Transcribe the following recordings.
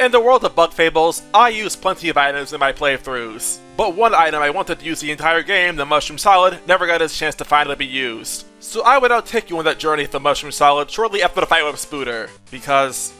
In the world of Bug Fables, I use plenty of items in my playthroughs, but one item I wanted to use the entire game, the Mushroom Solid, never got its chance to finally be used. So I would now take you on that journey with the Mushroom Solid shortly after the fight with Spooter, because...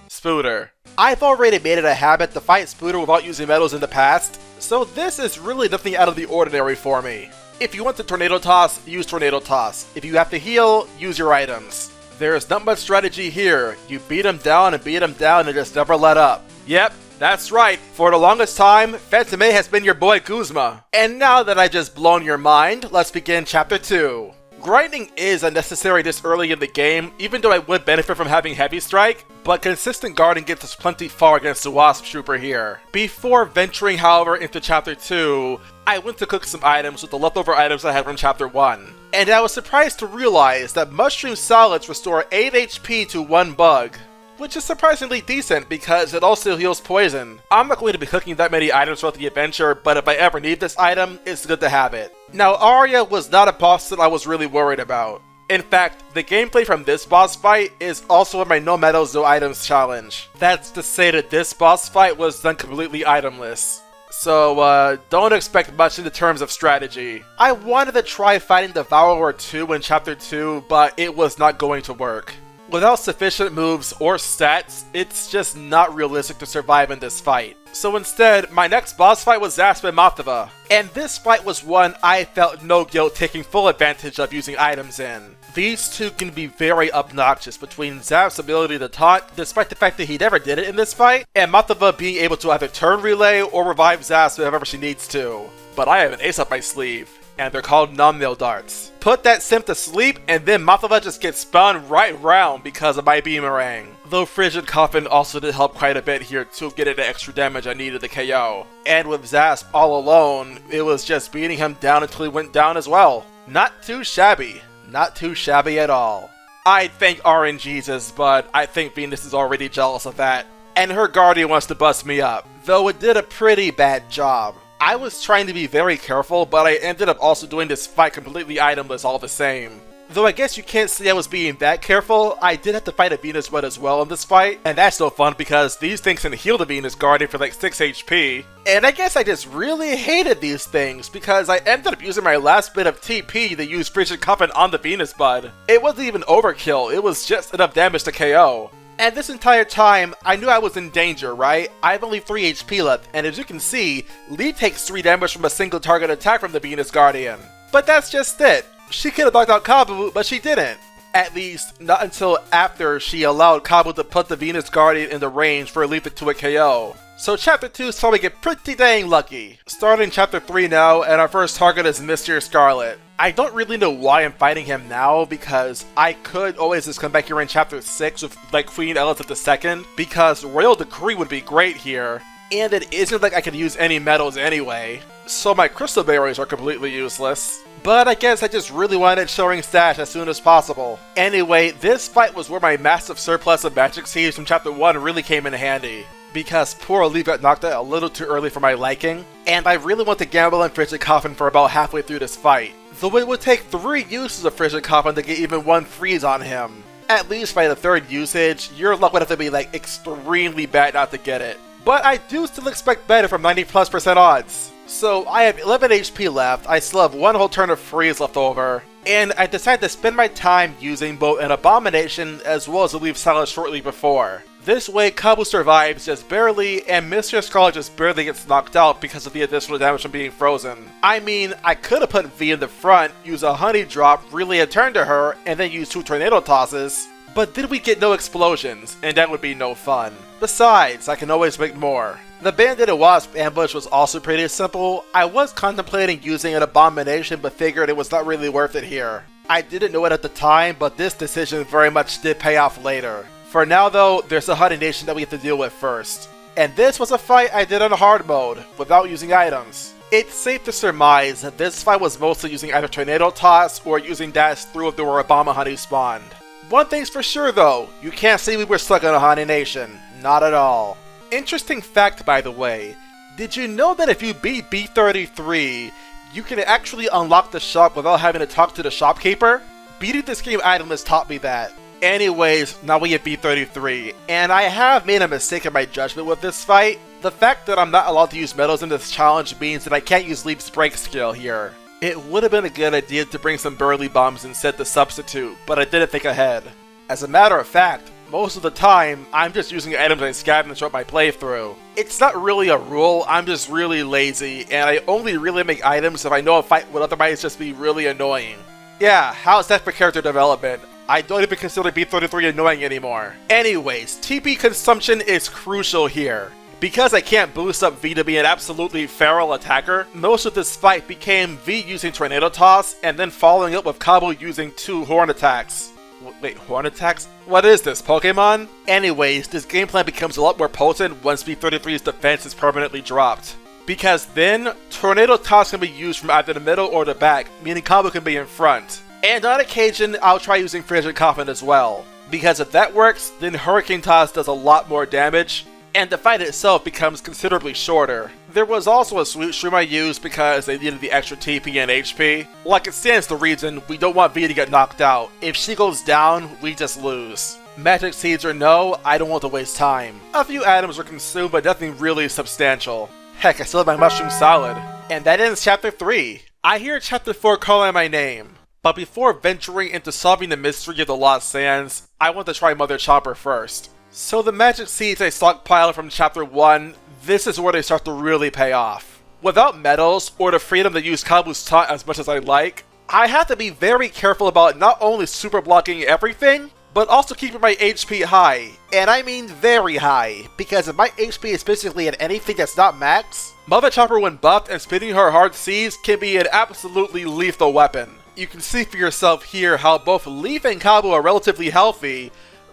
Spooter. I've already made it a habit to fight Spooter without using medals in the past, so this is really nothing out of the ordinary for me. If you want to Tornado Toss, use Tornado Toss. If you have to heal, use your items. There's not much strategy here. You beat him down and just never let up. Yep, that's right. For the longest time, Phantom A has been your boy Guzma. And now that I just blown your mind, let's begin Chapter 2. Grinding is unnecessary this early in the game, even though I would benefit from having Heavy Strike, but consistent guarding gets us plenty far against the Wasp Trooper here. Before venturing, however, into Chapter 2, I went to cook some items with the leftover items I had from Chapter 1. And I was surprised to realize that Mushroom Solids restore 8 HP to 1 bug, which is surprisingly decent because it also heals poison. I'm not going to be cooking that many items throughout the adventure, but if I ever need this item, it's good to have it. Now, Arya was not a boss that I was really worried about. In fact, the gameplay from this boss fight is also in my no medals, no items challenge. That's to say that this boss fight was done completely itemless. So, don't expect much in the terms of strategy. I wanted to try fighting Devourer 2 in Chapter 2, but it was not going to work. Without sufficient moves or stats, it's just not realistic to survive in this fight. So instead, my next boss fight was Zasp and Mothava, and this fight was one I felt no guilt taking full advantage of using items in. These two can be very obnoxious, between Zasp's ability to taunt, despite the fact that he never did it in this fight, and Mothava being able to either turn relay or revive Zasp whenever she needs to. But I have an ace up my sleeve, and they're called Numbnail Darts. Put that simp to sleep, and then Mothava just gets spun right round because of my Beamerang. Though Frigid Coffin also did help quite a bit here to get it the extra damage I needed to KO. And with Zasp all alone, it was just beating him down until he went down as well. Not too shabby. Not too shabby at all. I'd thank RNGesus, but I think Venus is already jealous of that. And her Guardian wants to bust me up, though it did a pretty bad job. I was trying to be very careful, but I ended up also doing this fight completely itemless all the same. Though I guess you can't say I was being that careful, I did have to fight a Venus Red as well in this fight, and that's no fun because these things can heal the Venus Guardian for like 6 HP. And I guess I just really hated these things because I ended up using my last bit of TP to use Frigid Coffin on the Venus Bud. It wasn't even overkill, it was just enough damage to KO. And this entire time, I knew I was in danger, right? I have only 3 HP left, and as you can see, Lee takes 3 damage from a single target attack from the Venus Guardian. But that's just it. She could have knocked out Kabu, but she didn't. At least, not until after she allowed Kabu to put the Venus Guardian in the range for a lethal to a KO. So Chapter 2 saw me get pretty dang lucky. Starting Chapter 3 now, and our first target is Mr. Scarlet. I don't really know why I'm fighting him now, because I could always just come back here in Chapter 6 with like Queen Elizabeth II, because Royal Decree would be great here, and it isn't like I could use any medals anyway, so my Crystal Berries are completely useless. But I guess I just really wanted Shoring Stash as soon as possible. Anyway, this fight was where my massive surplus of magic seeds from Chapter 1 really came in handy, because poor Lee got knocked out a little too early for my liking, and I really want to gamble on Frigid Coffin for about halfway through this fight. Though it would take 3 uses of Frigid Coffin to get even 1 freeze on him. At least by the 3rd usage, your luck would have to be like extremely bad not to get it. But I do still expect better from 90+% odds. So I have 11 HP left, I still have 1 whole turn of freeze left over, and I decided to spend my time using both an Abomination as well as a Leaf Salad shortly before. This way, Kabu survives just barely, and Mr. Scarlet just barely gets knocked out because of the additional damage from being frozen. I mean, I could have put V in the front, use a Honey Drop, relay a turn to her, and then use 2 Tornado Tosses, but then we get no explosions, and that would be no fun. Besides, I can always make more. The Bandit and Wasp ambush was also pretty simple. I was contemplating using an Abomination, but figured it was not really worth it here. I didn't know it at the time, but this decision very much did pay off later. For now though, there's a Honey Nation that we have to deal with first. And this was a fight I did on hard mode, without using items. It's safe to surmise that this fight was mostly using either Tornado Toss or using Dash Through if there were Obama Honey spawned. One thing's for sure though, you can't say we were stuck on a Honey Nation. Not at all. Interesting fact, by the way, did you know that if you beat B33, you can actually unlock the shop without having to talk to the shopkeeper? Beating this game itemless taught me that. Anyways, now we get B33, and I have made a mistake in my judgment with this fight. The fact that I'm not allowed to use medals in this challenge means that I can't use Leap's break skill here. It would have been a good idea to bring some burly bombs instead to substitute, but I didn't think ahead. As a matter of fact, most of the time, I'm just using items I scavenged throughout my playthrough. It's not really a rule, I'm just really lazy, and I only really make items if I know a fight would otherwise just be really annoying. Yeah, how's that for character development? I don't even consider B33 annoying anymore. Anyways, TP consumption is crucial here. Because I can't boost up V to be an absolutely feral attacker, most of this fight became V using Tornado Toss, and then following up with Kabu using 2 Horn attacks. Wait, Horn attacks? What is this, Pokemon? Anyways, this game plan becomes a lot more potent once B33's defense is permanently dropped. Because then, Tornado Toss can be used from either the middle or the back, meaning Kabu can be in front. And on occasion, I'll try using Frigid Coffin as well. Because if that works, then Hurricane Toss does a lot more damage, and the fight itself becomes considerably shorter. There was also a Sweet Shroom I used because they needed the extra TP and HP. Like, it stands to reason, we don't want V to get knocked out. If she goes down, we just lose. Magic Seeds or no, I don't want to waste time. A few items were consumed, but nothing really substantial. Heck, I still have my Mushroom Solid. And that ends Chapter 3. I hear Chapter 4 calling my name. But before venturing into solving the mystery of the Lost Sands, I want to try Mother Chopper first. So the magic seeds I stockpiled from Chapter 1, this is where they start to really pay off. Without medals, or the freedom to use Kabu's taunt as much as I like, I have to be very careful about not only super blocking everything, but also keeping my HP high. And I mean very high, because if my HP is basically at anything that's not max, Mother Chopper when buffed and spitting her hard seeds can be an absolutely lethal weapon. You can see for yourself here how both Leaf and Kabu are relatively healthy,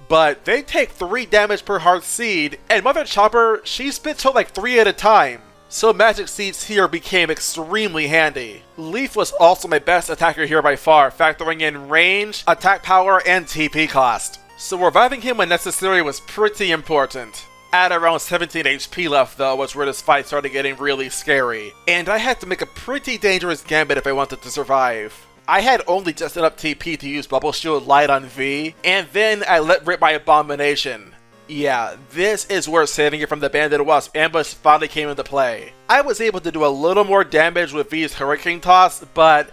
but they take 3 damage per hard seed, and Mother Chopper, she spits out like 3 at a time. So magic seeds here became extremely handy. Leaf was also my best attacker here by far, factoring in range, attack power, and TP cost. So reviving him when necessary was pretty important. At around 17 HP left though was where this fight started getting really scary, and I had to make a pretty dangerous gambit if I wanted to survive. I had only just enough TP to use Bubble Shield Light on V, and then I let rip my Abomination. Yeah, this is where saving it from the Banded Wasp ambush finally came into play. I was able to do a little more damage with V's Hurricane Toss, but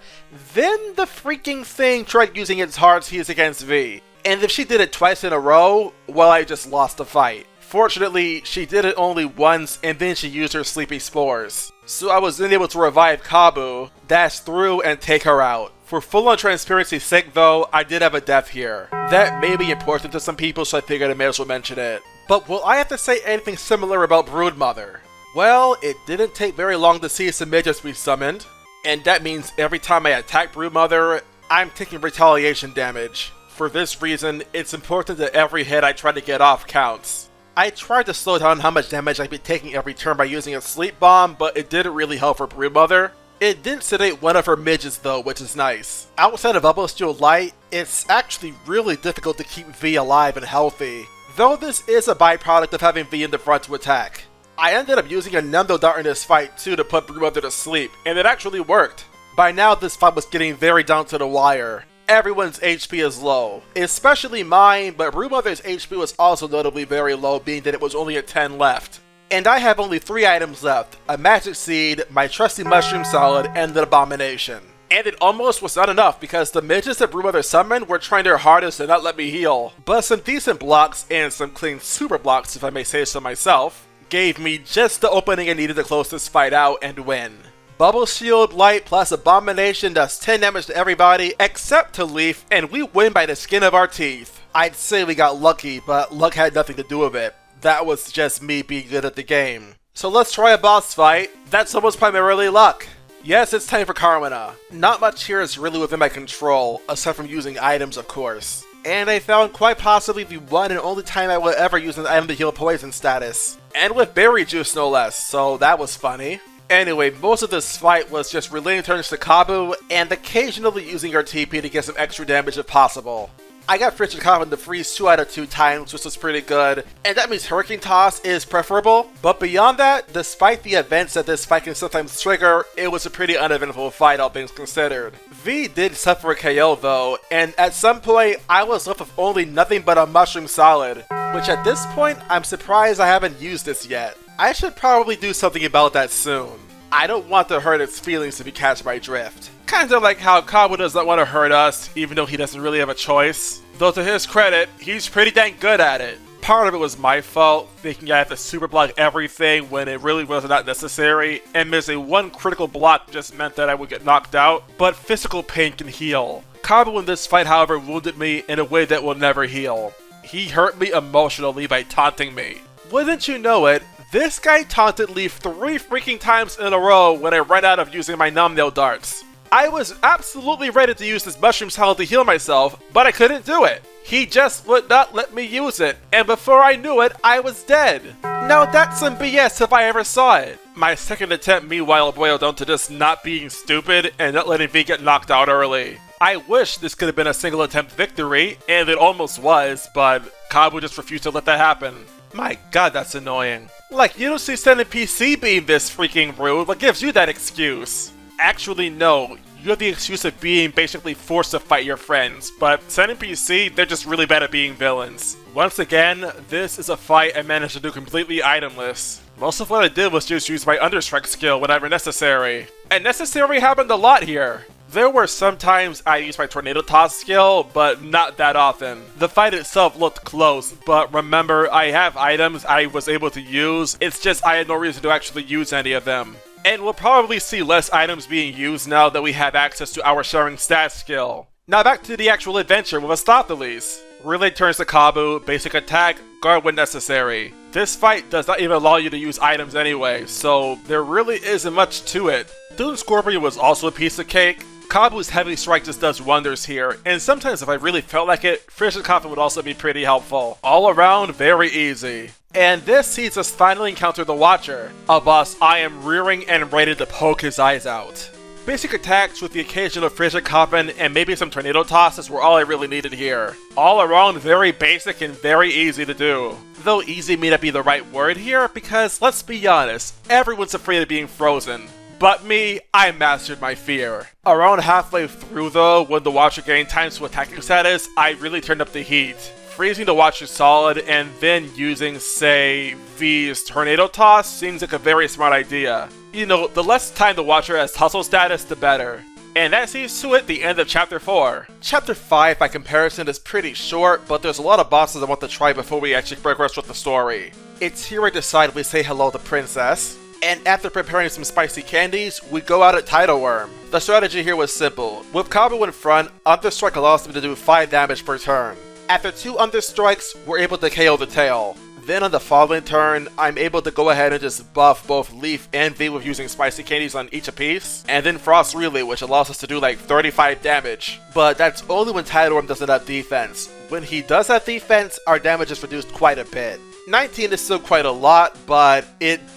then the freaking thing tried using its hard seeds against V. And if she did it twice in a row, well, I just lost the fight. Fortunately, she did it only once, and then she used her Sleepy Spores. So I was then able to revive Kabu, dash through, and take her out. For full-on transparency's sake though, I did have a death here. That may be important to some people, so I figured I may as well mention it. But will I have to say anything similar about Broodmother? Well, it didn't take very long to see some midgets be summoned, and that means every time I attack Broodmother, I'm taking retaliation damage. For this reason, it's important that every hit I try to get off counts. I tried to slow down how much damage I'd be taking every turn by using a Sleep Bomb, but it didn't really help for Broodmother. It did sedate one of her midgets though, which is nice. Outside of Bubble Shield Light, it's actually really difficult to keep V alive and healthy, though this is a byproduct of having V in the front to attack. I ended up using a Nendo Dart in this fight too to put Broodmother to sleep, and it actually worked. By now this fight was getting very down to the wire. Everyone's HP is low, especially mine, but Broodmother's HP was also notably very low, being that it was only at 10 left. And I have only 3 items left, a Magic Seed, my trusty Mushroom Solid, and an Abomination. And it almost was not enough because the midgets that Broodmother summoned were trying their hardest to not let me heal. But some decent blocks, and some clean super blocks if I may say so myself, gave me just the opening I needed to close this fight out and win. Bubble Shield Light plus Abomination does 10 damage to everybody except to Leaf, and we win by the skin of our teeth. I'd say we got lucky, but luck had nothing to do with it. That was just me being good at the game. So let's try a boss fight. That's almost primarily luck. Yes, it's time for Carmina. Not much here is really within my control, aside from using items of course. And I found quite possibly the one and only time I will ever use an item to heal poison status. And with berry juice no less, so that was funny. Anyway, most of this fight was just relaying turns to Kabu, and occasionally using her TP to get some extra damage if possible. I got Frigid Coffin to freeze 2 out of 2 times, which was pretty good, and that means Hurricane Toss is preferable. But beyond that, despite the events that this fight can sometimes trigger, it was a pretty uneventful fight, all things considered. V did suffer a KO though, and at some point, I was left with only nothing but a Mushroom Solid, which at this point, I'm surprised I haven't used this yet. I should probably do something about that soon. I don't want to hurt its feelings if you catch my drift. Kinda like how Kabu does not want to hurt us, even though he doesn't really have a choice. Though to his credit, he's pretty dang good at it. Part of it was my fault, thinking I had to super block everything when it really was not necessary, and missing one critical block just meant that I would get knocked out, but physical pain can heal. Kabu in this fight, however, wounded me in a way that will never heal. He hurt me emotionally by taunting me. Wouldn't you know it, this guy taunted Leaf 3 freaking times in a row when I ran out of using my Numbnail darts. I was absolutely ready to use this Mushroom Salad to heal myself, but I couldn't do it. He just would not let me use it, and before I knew it, I was dead. Now that's some BS if I ever saw it. My second attempt meanwhile boiled down to just not being stupid and not letting V get knocked out early. I wish this could have been a single attempt victory, and it almost was, but Kabu just refused to let that happen. My god, that's annoying. Like, you don't see sending PC being this freaking rude, what gives you that excuse? Actually, no. You have the excuse of being basically forced to fight your friends, but Sen and PC, they're just really bad at being villains. Once again, this is a fight I managed to do completely itemless. Most of what I did was just use my Understrike skill whenever necessary. And necessary happened a lot here. There were some times I used my Tornado Toss skill, but not that often. The fight itself looked close, but remember, I have items I was able to use, it's just I had no reason to actually use any of them. And we'll probably see less items being used now that we have access to our sharing stats skill. Now back to the actual adventure with Astopheles. Relay turns to Kabu, basic attack, guard when necessary. This fight does not even allow you to use items anyway, so there really isn't much to it. Dune Scorpion was also a piece of cake. Kabu's Heavy Strike just does wonders here, and sometimes if I really felt like it, Frigid Coffin would also be pretty helpful. All around, very easy. And this sees us finally encounter the Watcher, a boss I am rearing and ready to poke his eyes out. Basic attacks with the occasional Frigid Coffin and maybe some Tornado Tosses were all I really needed here. All around very basic and very easy to do. Though easy may not be the right word here because, let's be honest, everyone's afraid of being frozen. But me, I mastered my fear. Around halfway through though, when the Watcher gained times to attacking status, I really turned up the heat. Freezing the Watcher solid and then using, say, V's Tornado Toss seems like a very smart idea. You know, the less time the Watcher has tussle status, the better. And that sees to it the end of Chapter 4. Chapter 5, by comparison, is pretty short, but there's a lot of bosses I want to try before we actually progress with the story. It's here I decide we say hello to Princess. And after preparing some spicy candies, we go out at Tidal Worm. The strategy here was simple. With Kabu in front, Understrike allows me to do 5 damage per turn. After 2 Understrikes, we're able to KO the tail. Then on the following turn, I'm able to go ahead and just buff both Leaf and V with using spicy candies on each a piece. And then Frost Relay, which allows us to do like 35 damage. But that's only when Tidal Worm doesn't have defense. When he does have defense, our damage is reduced quite a bit. 19 is still quite a lot, but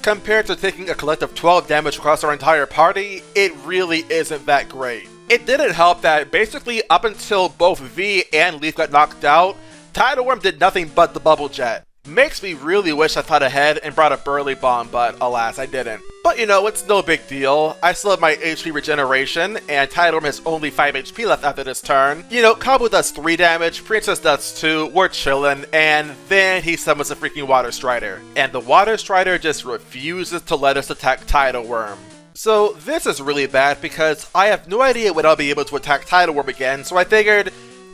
compared to taking a collective 12 damage across our entire party, it really isn't that great. It didn't help that basically up until both V and Leaf got knocked out, Tidal Worm did nothing but the Bubble Jet. Makes me really wish I thought ahead and brought a Burly Bomb, but alas, I didn't. But you know, it's no big deal. I still have my HP regeneration, and Tidal Worm has only 5 HP left after this turn. You know, Kabu does 3 damage, Princess does 2, we're chillin', and then he summons a freaking Water Strider. And the Water Strider just refuses to let us attack Tidal Worm. So this is really bad because I have no idea when I'll be able to attack Tidal Worm again, so I figured,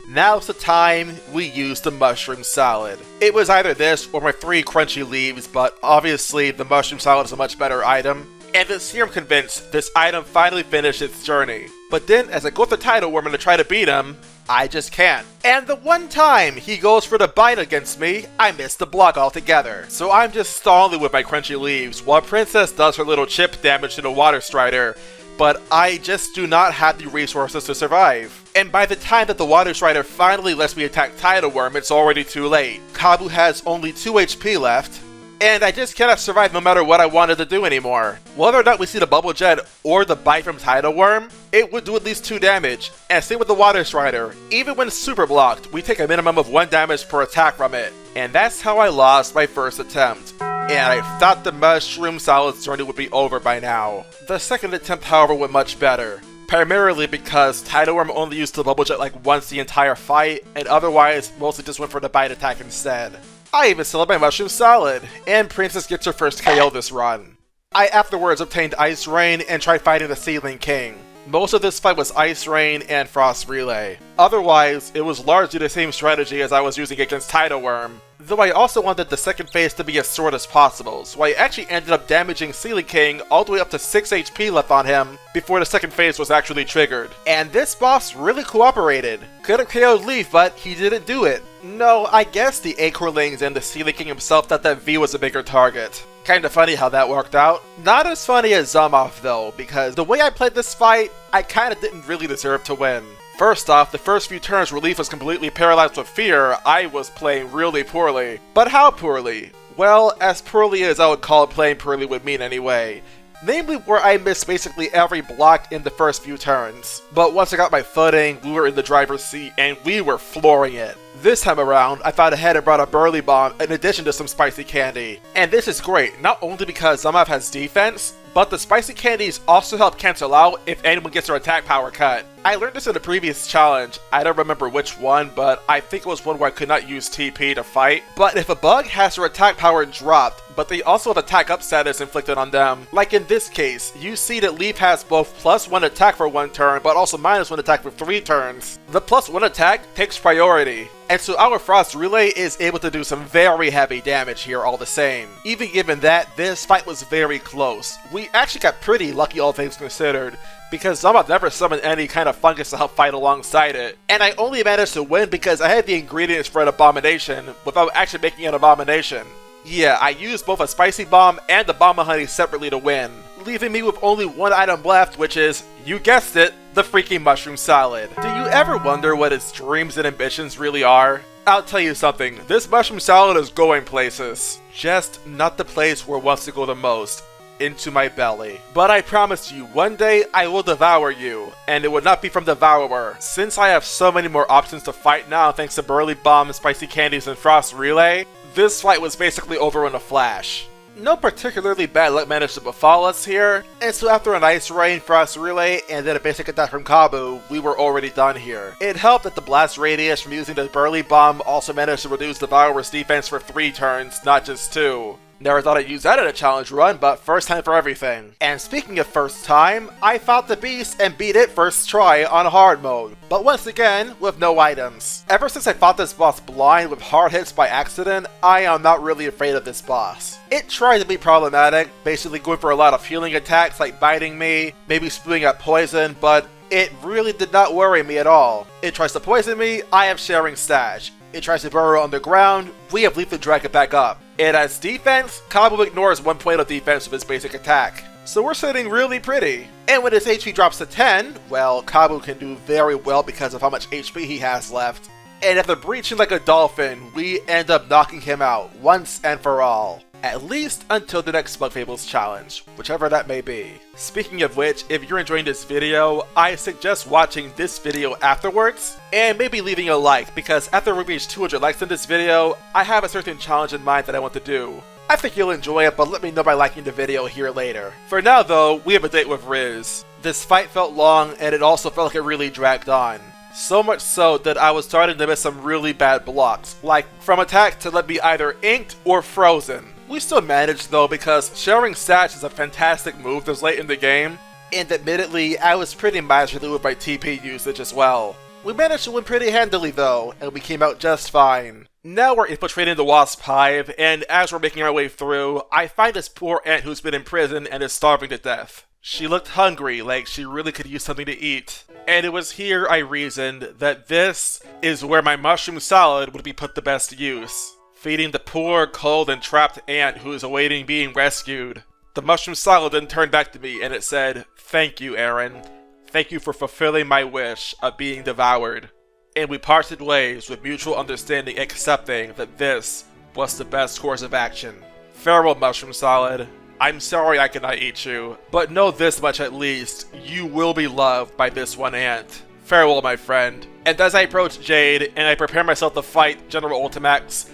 now's the time we use the Mushroom Salad. It was either this or my 3 crunchy leaves, but obviously the Mushroom Salad is a much better item. And this year I'm convinced this item finally finished its journey. But then as I go to Tidal Worm and to try to beat him, I just can't. And the one time he goes for the bite against me, I miss the block altogether. So I'm just stalling with my crunchy leaves while Princess does her little chip damage to the Water Strider. But I just do not have the resources to survive. And by the time that the Water Strider finally lets me attack Tidal Worm, it's already too late. Kabu has only 2 HP left, and I just cannot survive no matter what I wanted to do anymore. Whether or not we see the Bubble Jet or the bite from Tidal Worm, it would do at least 2 damage, and same with the Water Strider. Even when super blocked, we take a minimum of 1 damage per attack from it. And that's how I lost my first attempt. And I thought the Mushroom Solid's journey would be over by now. The second attempt, however, went much better. Primarily because Tidal Worm only used the Bubble Jet like once the entire fight, and otherwise mostly just went for the Bite attack instead. I even still have my Mushroom Solid, and Princess gets her first KO this run. I afterwards obtained Ice Rain and tried fighting the Sealing King. Most of this fight was Ice Rain and Frost Relay. Otherwise, it was largely the same strategy as I was using against Tidal Worm. Though I also wanted the second phase to be as short as possible, so I actually ended up damaging Sealing King all the way up to 6 HP left on him before the second phase was actually triggered. And this boss really cooperated. Could have KO'd Leaf, but he didn't do it. No, I guess the Acorlings and the Sealing King himself thought that V was a bigger target. Kinda funny how that worked out. Not as funny as Moth though, because the way I played this fight, I kinda didn't really deserve to win. First off, the first few turns where Leaf was completely paralyzed with fear, I was playing really poorly. But how poorly? Well, as poorly as I would call playing poorly would mean anyway. Namely where I missed basically every block in the first few turns. But once I got my footing, we were in the driver's seat and we were flooring it. This time around, I thought ahead and brought a Burly Bomb in addition to some spicy candy. And this is great, not only because Moth has defense, but the spicy candies also help cancel out if anyone gets their attack power cut. I learned this in a previous challenge, I don't remember which one, but I think it was one where I could not use TP to fight. But if a bug has their attack power dropped, but they also have attack up status inflicted on them, like in this case, you see that Leaf has both +1 attack for 1 turn, but also -1 attack for 3 turns. The +1 attack takes priority. And so our Frost Relay is able to do some very heavy damage here all the same. Even given that, this fight was very close. We actually got pretty lucky all things considered, because Moth never summoned any kind of fungus to help fight alongside it. And I only managed to win because I had the ingredients for an abomination without actually making an abomination. Yeah, I used both a Spicy Bomb and the Bomb of Honey separately to win, leaving me with only one item left, which is, you guessed it, the freaking Mushroom Solid. Do you ever wonder what its dreams and ambitions really are? I'll tell you something, this Mushroom Solid is going places. Just not the place where it wants to go the most. Into my belly. But I promise you, one day I will devour you, and it would not be from Devourer. Since I have so many more options to fight now thanks to Burly Bomb, Spicy Candies, and Frost Relay, this fight was basically over in a flash. No particularly bad luck managed to befall us here, and so after an Ice Rain, Frost Relay, and then a basic attack from Kabu, we were already done here. It helped that the blast radius from using the Burly Bomb also managed to reduce Devourer's defense for 3 turns, not just 2. Never thought I'd use that in a challenge run, but first time for everything. And speaking of first time, I fought the beast and beat it first try on hard mode. But once again, with no items. Ever since I fought this boss blind with hard hits by accident, I am not really afraid of this boss. It tried to be problematic, basically going for a lot of healing attacks like biting me, maybe spewing out poison, but it really did not worry me at all. It tries to poison me, I have Sharing Stash. It tries to burrow underground, we have Leaf to drag it back up. It has defense, Kabu ignores 1 point of defense with his basic attack. So we're sitting really pretty. And when his HP drops to 10, well, Kabu can do very well because of how much HP he has left. And after breaching like a dolphin, we end up knocking him out once and for all. At least until the next Bug Fables challenge, whichever that may be. Speaking of which, if you're enjoying this video, I suggest watching this video afterwards, and maybe leaving a like, because after we reach 200 likes in this video, I have a certain challenge in mind that I want to do. I think you'll enjoy it, but let me know by liking the video here later. For now though, we have a date with Riz. This fight felt long, and it also felt like it really dragged on. So much so that I was starting to miss some really bad blocks, like from attacks to let me either inked or frozen. We still managed though because Sharing Stash is a fantastic move this late in the game, and admittedly I was pretty miserly with my TP usage as well. We managed to win pretty handily though, and we came out just fine. Now we're infiltrating the Wasp Hive, and as we're making our way through, I find this poor ant who's been in prison and is starving to death. She looked hungry, like she really could use something to eat. And it was here I reasoned that this is where my Mushroom Solid would be put to best use. Feeding the poor, cold, and trapped ant who is awaiting being rescued. The Mushroom Solid then turned back to me and it said, "Thank you, Aaron. Thank you for fulfilling my wish of being devoured." And we parted ways with mutual understanding, accepting that this was the best course of action. Farewell, Mushroom Solid. I'm sorry I cannot eat you, but know this much at least, you will be loved by this one ant. Farewell, my friend. And as I approach Jade, and I prepare myself to fight General Ultimax,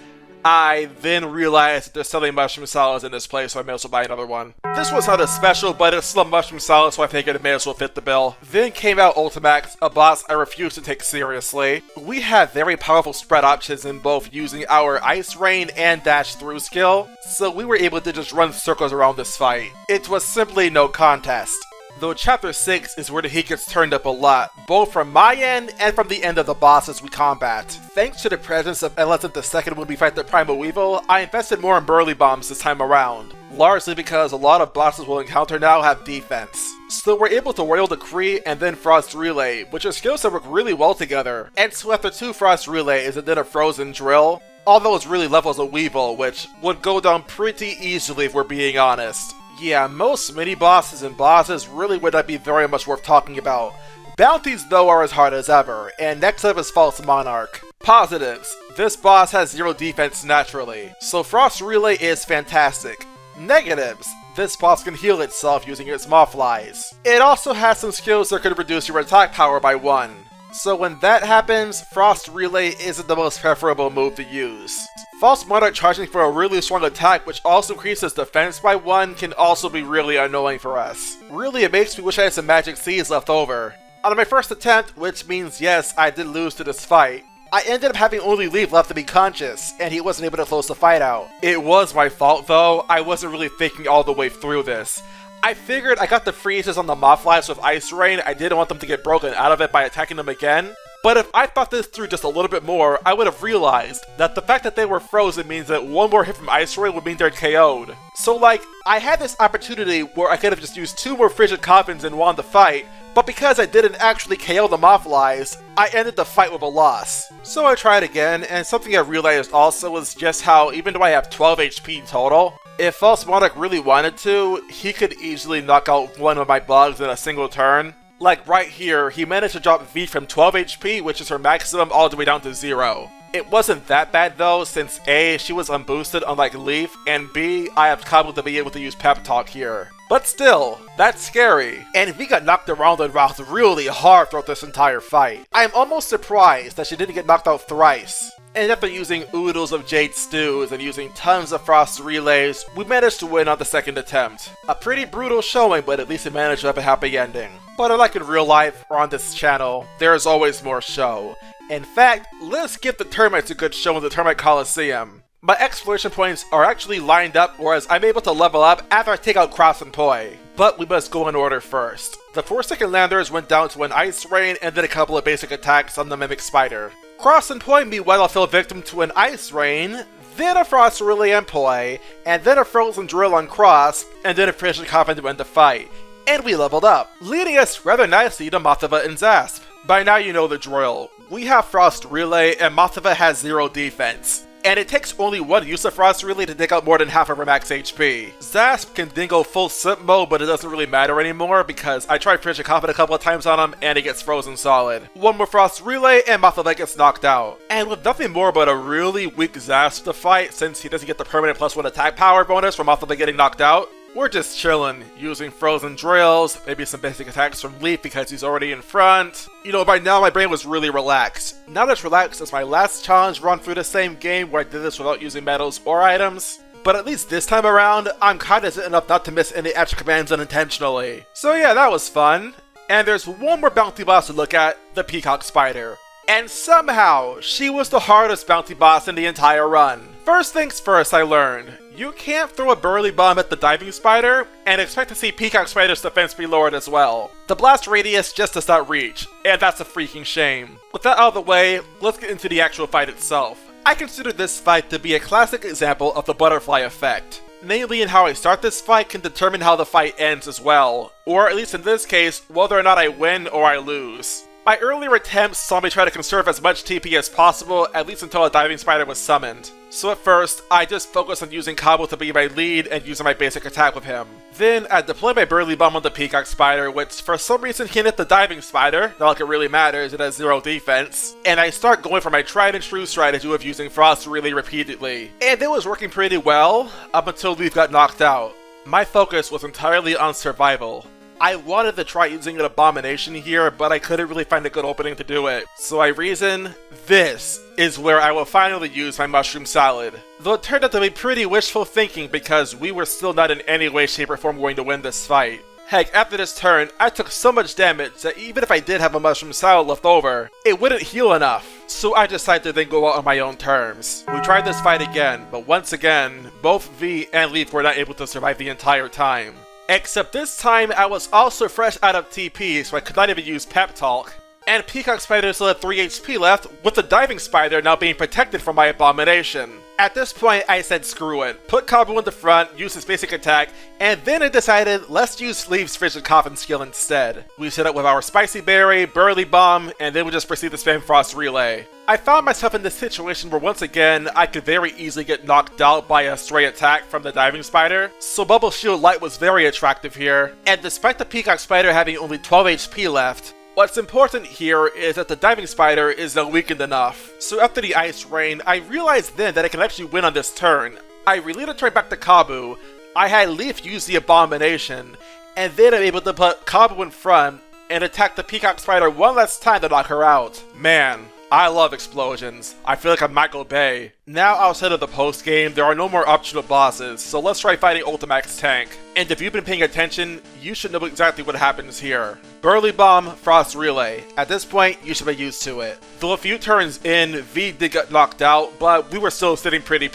I then realized that they're selling mushroom salads in this place, so I may as well buy another one. This one's not as special, but it's still a mushroom salad, so I figured it may as well fit the bill. Then came out Ultimax, a boss I refuse to take seriously. We have very powerful spread options in both using our Ice Rain and Dash Through skill, so we were able to just run circles around this fight. It was simply no contest. Though Chapter 6 is where the heat gets turned up a lot, both from my end and from the end of the bosses we combat. Thanks to the presence of Elephant II when we fight the Primal Evil, I invested more in Burly Bombs this time around, largely because a lot of bosses we'll encounter now have defense. So we're able to Royal Decree and then Frost Relay, which are skills that work really well together, and so after 2 Frost Relays and then a Frozen Drill, although it's really levels of Weevil, which would go down pretty easily if we're being honest. Yeah, most mini-bosses and bosses really would not be very much worth talking about. Bounties though are as hard as ever, and next up is False Monarch. Positives: this boss has 0 defense naturally, so Frost Relay is fantastic. Negatives: this boss can heal itself using its Moth Lies. It also has some skills that could reduce your attack power by 1. So when that happens, Frost Relay isn't the most preferable move to use. False Monarch charging for a really strong attack which also increases defense by 1 can also be really annoying for us. Really, it makes me wish I had some magic seeds left over. On my first attempt, which means yes, I did lose to this fight, I ended up having only Leaf left to be conscious, and he wasn't able to close the fight out. It was my fault though, I wasn't really thinking all the way through this. I figured I got the freezes on the Moth Lives with Ice Rain, I didn't want them to get broken out of it by attacking them again. But if I thought this through just a little bit more, I would have realized that the fact that they were frozen means that one more hit from Ice Rain would mean they're KO'd. So like, I had this opportunity where I could have just used 2 more Frigid Coffins and won the fight, but because I didn't actually KO the Moth Lies, I ended the fight with a loss. So I tried again, and something I realized also was just how, even though I have 12 HP total, if False Monarch really wanted to, he could easily knock out one of my bugs in a single turn. Like right here, he managed to drop V from 12 HP, which is her maximum, all the way down to 0. It wasn't that bad though, since A, she was unboosted unlike Leaf, and B, I have Cobble to be able to use Pep Talk here. But still, that's scary. And V got knocked around and rocked really hard throughout this entire fight. I am almost surprised that she didn't get knocked out thrice. And after using oodles of Jade Stews and using tons of Frost Relays, we managed to win on the second attempt. A pretty brutal showing, but at least we managed to have a happy ending. But unlike in real life or on this channel, there is always more show. In fact, let's give the termites a good show in the Termite Coliseum. My exploration points are actually lined up, whereas I'm able to level up after I take out Cross and Poi. But we must go in order first. The 4 second landers went down to an Ice Rain and then a couple of basic attacks on the Mimic Spider. Cross and Poi meanwhile fell victim to an Ice Rain, then a Frost Relay on Poi, and then a Frozen Drill on Cross, and then a Frigid Coffin to end the fight. And we leveled up, leading us rather nicely to Mothava and Zasp. By now you know the drill. We have Frost Relay and Mothava has 0 defense. And it takes only 1 use of Frost Relay to take out more than half of her max HP. Zasp can then go full Simp mode, but it doesn't really matter anymore because I tried Frigid Coffin a couple of times on him and he gets frozen solid. 1 more Frost Relay and Mothava gets knocked out. And with nothing more but a really weak Zasp to fight since he doesn't get the permanent +1 attack power bonus from Mothava getting knocked out, we're just chillin', using Frozen Drills, maybe some basic attacks from Leaf because he's already in front. You know, by now my brain was really relaxed. Not as relaxed as my last challenge run through the same game where I did this without using medals or items, but at least this time around, I'm cognizant enough not to miss any extra commands unintentionally. So yeah, that was fun. And there's one more bounty boss to look at, the Peacock Spider. And somehow, she was the hardest bounty boss in the entire run. First things first, I learned. You can't throw a Burly Bomb at the Diving Spider, and expect to see Peacock Spider's defense be lowered as well. The blast radius just does not reach, and that's a freaking shame. With that out of the way, let's get into the actual fight itself. I consider this fight to be a classic example of the butterfly effect. Namely in how I start this fight can determine how the fight ends as well, or at least in this case, whether or not I win or I lose. My earlier attempts saw me try to conserve as much TP as possible, at least until a Diving Spider was summoned. So at first, I just focused on using Cobble to be my lead and using my basic attack with him. Then, I deployed my Burly Bomb on the Peacock Spider, which for some reason can hit the Diving Spider, not like it really matters, it has 0 defense. And I start going for my tried and true strategy of using Frost Relay repeatedly. And it was working pretty well, up until Leaf got knocked out. My focus was entirely on survival. I wanted to try using an abomination here, but I couldn't really find a good opening to do it. So I reasoned, this is where I will finally use my mushroom salad. Though it turned out to be pretty wishful thinking because we were still not in any way, shape, or form going to win this fight. Heck, after this turn, I took so much damage that even if I did have a mushroom salad left over, it wouldn't heal enough. So I decided to then go out on my own terms. We tried this fight again, but once again, both V and Leaf were not able to survive the entire time. Except this time, I was also fresh out of TP, so I could not even use Pep Talk. And Peacock Spider still had 3 HP left, with the Diving Spider now being protected from my abomination. At this point, I said screw it, put Kabu in the front, use his basic attack, and then I decided let's use Leaf's Frigid Coffin skill instead. We set up with our Spicy Berry, Burly Bomb, and then we just proceed to spam Frost Relay. I found myself in this situation where once again, I could very easily get knocked out by a stray attack from the Diving Spider, so Bubble Shield Light was very attractive here, and despite the Peacock Spider having only 12 HP left, what's important here is that the Diving Spider is now weakened enough. So after the Ice Rain, I realized then that I can actually win on this turn. I relayed the turn back to Kabu, I had Leaf use the Abomination, and then I'm able to put Kabu in front and attack the Peacock Spider one last time to knock her out. Man, I love explosions. I feel like I'm Michael Bay. Now outside of the post game, there are no more optional bosses, so let's try fighting Ultimax Tank. And if you've been paying attention, you should know exactly what happens here. Burly Bomb, Frost Relay. At this point, you should be used to it. Though a few turns in, V did get knocked out, but we were still sitting pretty.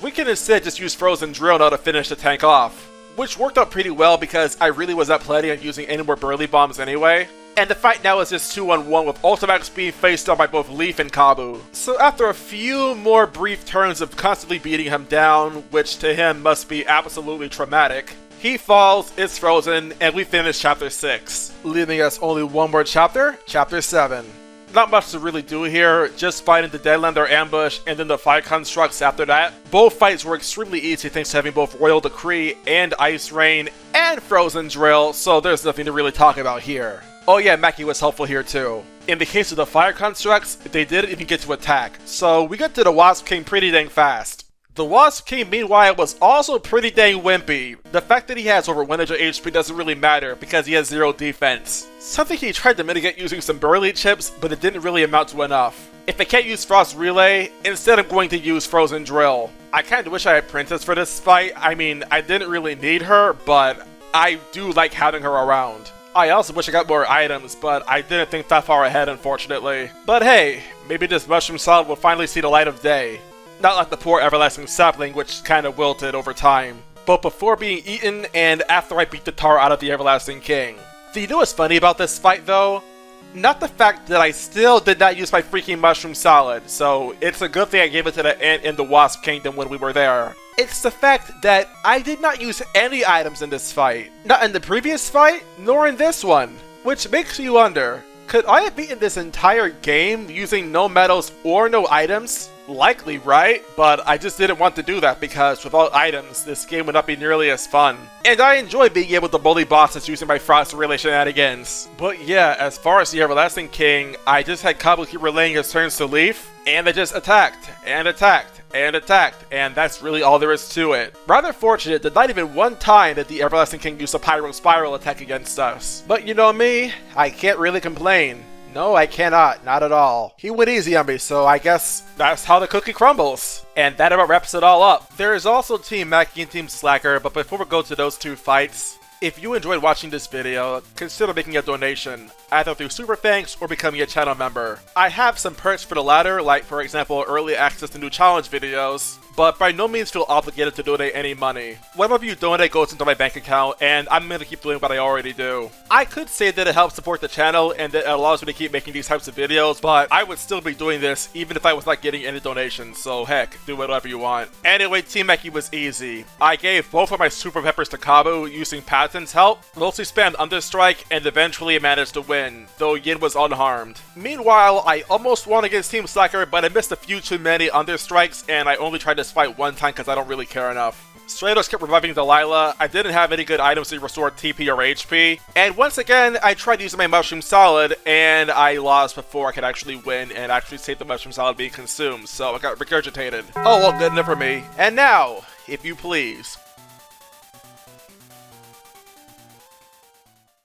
We can instead just use Frozen Drill now to finish the tank off, which worked out pretty well because I really was not planning on using any more Burly Bombs anyway. And the fight now is just 2-on-1 with Ultimax being faced down by both Leaf and Kabu. So after a few more brief turns of constantly beating him down, which to him must be absolutely traumatic, he falls, it's frozen, and we finish Chapter 6, leaving us only one more chapter, Chapter 7. Not much to really do here, just fighting the Deadlander ambush and then the fire constructs after that. Both fights were extremely easy thanks to having both Royal Decree and Ice Rain and Frozen Drill, so there's nothing to really talk about here. Oh yeah, Mackie was helpful here too. In the case of the fire constructs, they didn't even get to attack, so we got to the Wasp King pretty dang fast. The Wasp King, meanwhile, was also pretty dang wimpy. The fact that he has over 100 HP doesn't really matter because he has 0 defense. Something he tried to mitigate using some Burly chips, but it didn't really amount to enough. If I can't use Frost Relay, instead I'm going to use Frozen Drill. I kinda wish I had Princess for this fight. I mean, I didn't really need her, but I do like having her around. I also wish I got more items, but I didn't think that far ahead, unfortunately. But hey, maybe this Mushroom Salad will finally see the light of day. Not like the poor Everlasting Sapling, which kinda wilted over time. But before being eaten, and after I beat the tar out of the Everlasting King. Do you know what's funny about this fight, though? Not the fact that I still did not use my freaking Mushroom Salad, so it's a good thing I gave it to the ant in the Wasp Kingdom when we were there. It's the fact that I did not use any items in this fight. Not in the previous fight, nor in this one. Which makes you wonder, could I have beaten this entire game using no medals or no items? Likely, right? But I just didn't want to do that because without items, this game would not be nearly as fun. And I enjoy being able to bully bosses using my Frost Relay shenanigans. But yeah, as far as the Everlasting King, I just had Kabu keep relaying his turns to Leaf, and they just attacked, and attacked, and attacked, and that's really all there is to it. Rather fortunate that not even one time did the Everlasting King use a Pyro Spiral attack against us. But you know me, I can't really complain. No, I cannot. Not at all. He went easy on me, so I guess that's how the cookie crumbles. And that about wraps it all up. There is also Team Mackie and Team Slacker, but before we go to those two fights, if you enjoyed watching this video, consider making a donation, either through Super Thanks or becoming a channel member. I have some perks for the latter, like for example early access to new challenge videos, but by no means feel obligated to donate any money. Whatever you donate goes into my bank account, and I'm going to keep doing what I already do. I could say that it helps support the channel and that it allows me to keep making these types of videos, but I would still be doing this even if I was not getting any donations, so heck, do whatever you want. Anyway, Team Mackie was easy. I gave both of my Super Peppers to Kabu using Patton's help, mostly spammed Understrike, and eventually managed to win, though Yin was unharmed. Meanwhile, I almost won against Team Slacker, but I missed a few too many Understrikes, and I only tried to fight one time because I don't really care enough. Stratos kept reviving Delilah, I didn't have any good items to restore TP or HP, and once again, I tried using my Mushroom Salad, and I lost before I could actually win and actually save the Mushroom Salad being consumed, so I got regurgitated. Oh well, good enough for me. And now, if you please,